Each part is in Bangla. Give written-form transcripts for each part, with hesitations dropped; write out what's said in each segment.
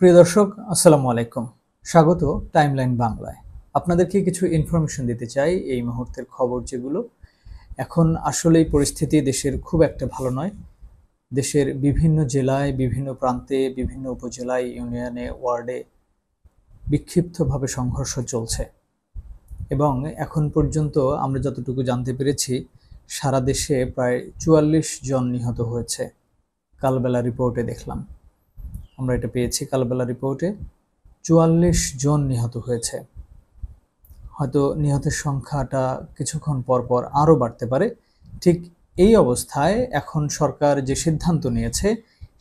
প্রিয় দর্শক, আসসালামু আলাইকুম। স্বাগত টাইমলাইন বাংলায়। আপনাদেরকে কিছু ইনফরমেশন দিতে চাই এই মুহূর্তের খবর যেগুলো। এখন আসলেই পরিস্থিতি দেশের খুব একটা ভালো নয়। দেশের বিভিন্ন জেলায়, বিভিন্ন প্রান্তে, বিভিন্ন উপজেলায়, ইউনিয়নে, ওয়ার্ডে বিক্ষিপ্তভাবে সংঘর্ষ চলছে এবং এখন পর্যন্ত আমরা যতটুকু জানতে পেরেছি সারা দেশে প্রায় ৪৪ জন নিহত হয়েছে। কালবেলা রিপোর্টে দেখলাম, আমরা এটা পেয়েছি কালবেলা রিপোর্টে ৪৪ জন নিহত হয়েছে। হয়তো নিহতের সংখ্যাটা কিছুক্ষণ পর পর আরও বাড়তে পারে। ঠিক এই অবস্থায় এখন সরকার যে সিদ্ধান্ত নিয়েছে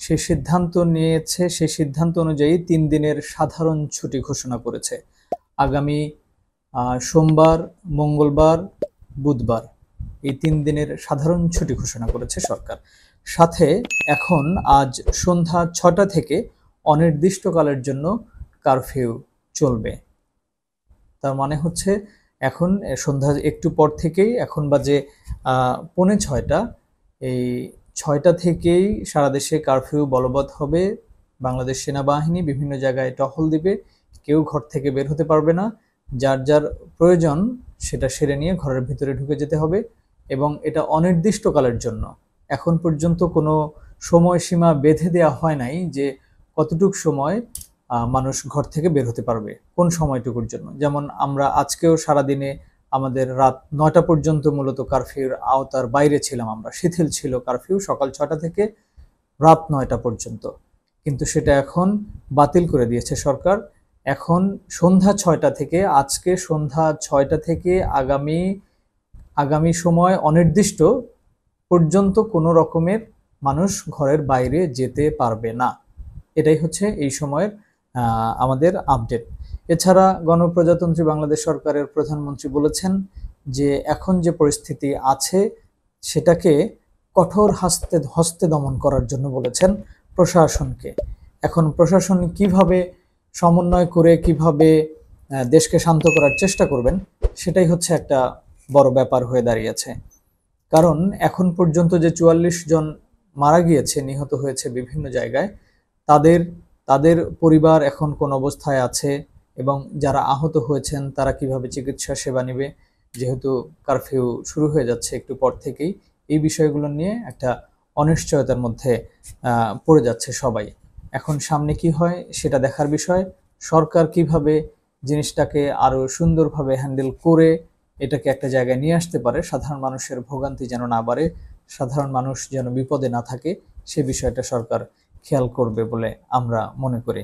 সেই সিদ্ধান্ত অনুযায়ী ৩ দিনের সাধারণ ছুটি ঘোষণা করেছে। আগামী সোমবার, মঙ্গলবার, বুধবার এই ৩ দিনের সাধারণ ছুটি ঘোষণা করেছে সরকার। সাথে এখন আজ সন্ধ্যা ৬টা থেকে অনির্দিষ্টকালের জন্য কারফিউ চলবে। তার মানে হচ্ছে এখন সন্ধ্যা একটু পর থেকেই, এখন বাজে ৫:৩০, এই ৬টা থেকেই সারা দেশে কারফিউ বলবৎ হবে। বাংলাদেশ সেনাবাহিনী বিভিন্ন জায়গায় টহল দিবে, কেউ ঘর থেকে বের হতে পারবে না। যার যার প্রয়োজন সেটা সেরে নিয়ে ঘরের ভিতরে ঢুকে যেতে হবে এবং এটা অনির্দিষ্টকালের জন্য। এখন পর্যন্ত কোনো সময়সীমা বেঁধে দেওয়া হয় নাই যে কতটুকু সময় মানুষ ঘর থেকে বের হতে পারবে, কোন সময়টুকুর জন্য। যেমন আমরা আজকেও সারাদিনে আমাদের রাত ৯টা পর্যন্ত মূলত কারফিউর আওতার বাইরে ছিলাম, আমরা শিথিল ছিল কারফিউ সকাল ৬টা থেকে রাত ৯টা পর্যন্ত, কিন্তু সেটা এখন বাতিল করে দিয়েছে সরকার। এখন সন্ধ্যা ৬টা থেকে, আজকে সন্ধ্যা ৬টা থেকে আগামী সময় অনির্দিষ্ট পর্যন্ত কোনো রকমের মানুষ ঘরের বাইরে যেতে পারবে না। এটাই হচ্ছে এই সময়ের আমাদের আপডেট। এছাড়া গণপ্রজাতন্ত্রী বাংলাদেশ সরকারের প্রধানমন্ত্রী বলেছেন যে এখন যে পরিস্থিতি আছে সেটাকে কঠোর হস্তে দমন করার জন্য বলেছেন প্রশাসনকে। এখন প্রশাসন কিভাবে সমন্বয় করে কিভাবে দেশকে শান্ত করার চেষ্টা করবেন সেটাই হচ্ছে একটা বড় ব্যাপার হয়ে দাঁড়িয়েছে। কারণ এখন পর্যন্ত যে ৪৪ জন মারা গিয়েছে, নিহত হয়েছে বিভিন্ন জায়গায়, তাদের পরিবার এখন কোন অবস্থায় আছে এবং যারা আহত হয়েছেন তারা কিভাবে চিকিৎসা সেবা নেবে, যেহেতু কারফিউ শুরু হয়ে যাচ্ছে একটু পর থেকেই, এই বিষয়গুলো নিয়ে একটা অনিশ্চয়তার মধ্যে পড়ে যাচ্ছে সবাই। এখন সামনে কি হয় সেটা দেখার বিষয়। সরকার কিভাবে জিনিসটাকে আরো সুন্দরভাবে হ্যান্ডেল করে এটাকে একটা জায়গায় নিয়ে আসতে পারে, সাধারণ মানুষের ভোগান্তি যেন না বাড়ে, সাধারণ মানুষ যেন বিপদে না থাকে, সে বিষয়টা সরকার খেয়াল করবে বলে আমরা মনে করি।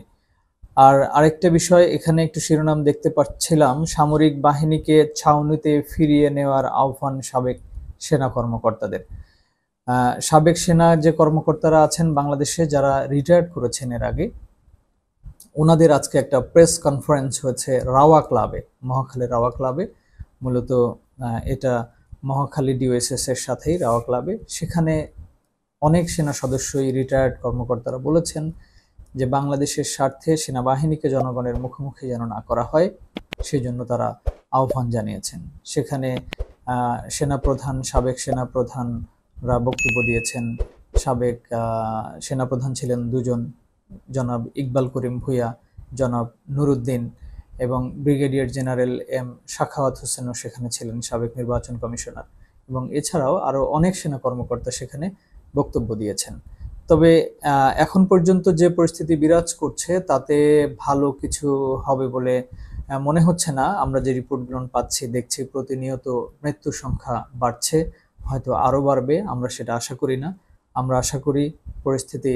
আর আরেকটা বিষয়, এখানে একটু শিরোনাম দেখতে পাচ্ছিলাম, সামরিক বাহিনীকে ছাউনিতে ফিরিয়ে নেওয়ার আহ্বান সাবেক সেনা কর্মকর্তাদের। সাবেক সেনা যে কর্মকর্তারা আছেন বাংলাদেশে, যারা রিটায়ার্ড করেছেন এর আগে, ওনাদের আজকে একটা প্রেস কনফারেন্স হয়েছে রাওয়া ক্লাবে, মহাখালীর রাওয়া ক্লাবে। মূলত এটা মহাখালী ডিওএসএস এর সাথেই রাওয়া ক্লাবে। সেখানে অনেক সেনা সদস্যই, রিটায়ার্ড কর্মকর্তারা বলেছেন যে বাংলাদেশের স্বার্থে সেনাবাহিনীকে জনগণের মুখোমুখি যেন না করা হয়, সেই জন্য তারা আহ্বান জানিয়েছেন। সেখানে সেনাপ্রধান, সাবেক সেনাপ্রধানরা বক্তব্য দিয়েছেন। সাবেক সেনাপ্রধান ছিলেন দুজন, জনাব ইকবাল করিম ভূঁইয়া, জনাব নুরুদ্দিন, এবং ব্রিগেডিয়ার জেনারেল এম সাখাওয়াত হোসেনও সেখানে ছিলেন, সাবেক নির্বাচন কমিশনার, এবং এছাড়াও আরও অনেক সেনা কর্মকর্তা সেখানে বক্তব্য দিয়েছেন। তবে এখন পর্যন্ত যে পরিস্থিতি বিরাজ করছে তাতে ভালো কিছু হবে বলে মনে হচ্ছে না। আমরা যে রিপোর্টগুলো পাচ্ছি, দেখছি প্রতিনিয়ত মৃত্যুর সংখ্যা বাড়ছে, হয়তো আরও বাড়বে, আমরা সেটা আশা করি না। আমরা আশা করি পরিস্থিতি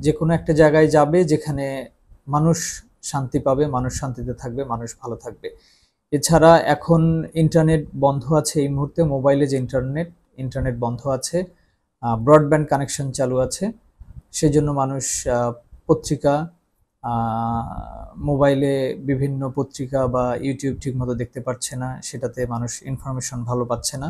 যে কোনো একটা জায়গায় যাবে যেখানে মানুষ শান্তি পাবে, মানুষ শান্তিতে থাকবে, মানুষ ভালো থাকবে। এছাড়া এখন ইন্টারনেট বন্ধ আছে এই মুহূর্তে, মোবাইলে যে ইন্টারনেট বন্ধ আছে, ব্রডব্যান্ড কানেকশন চালু আছে, সেজন্য মানুষ পত্রিকা, মোবাইলে বিভিন্ন পত্রিকা বা ইউটিউব ঠিকমতো দেখতে পাচ্ছে না, সেটাতে মানুষ ইনফরমেশন ভালো পাচ্ছে না।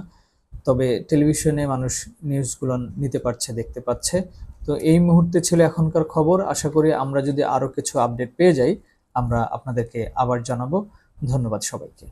তবে টেলিভিশনে মানুষ নিউজগুলো নিতে পারছে, দেখতে পাচ্ছে। তো এই মুহূর্তে ছিল এখনকার খবর। আশা করি আমরা যদি আরও কিছু আপডেট পেয়ে যাই আমরা আপনাদেরকে আবার জানাবো। ধন্যবাদ সবাইকে।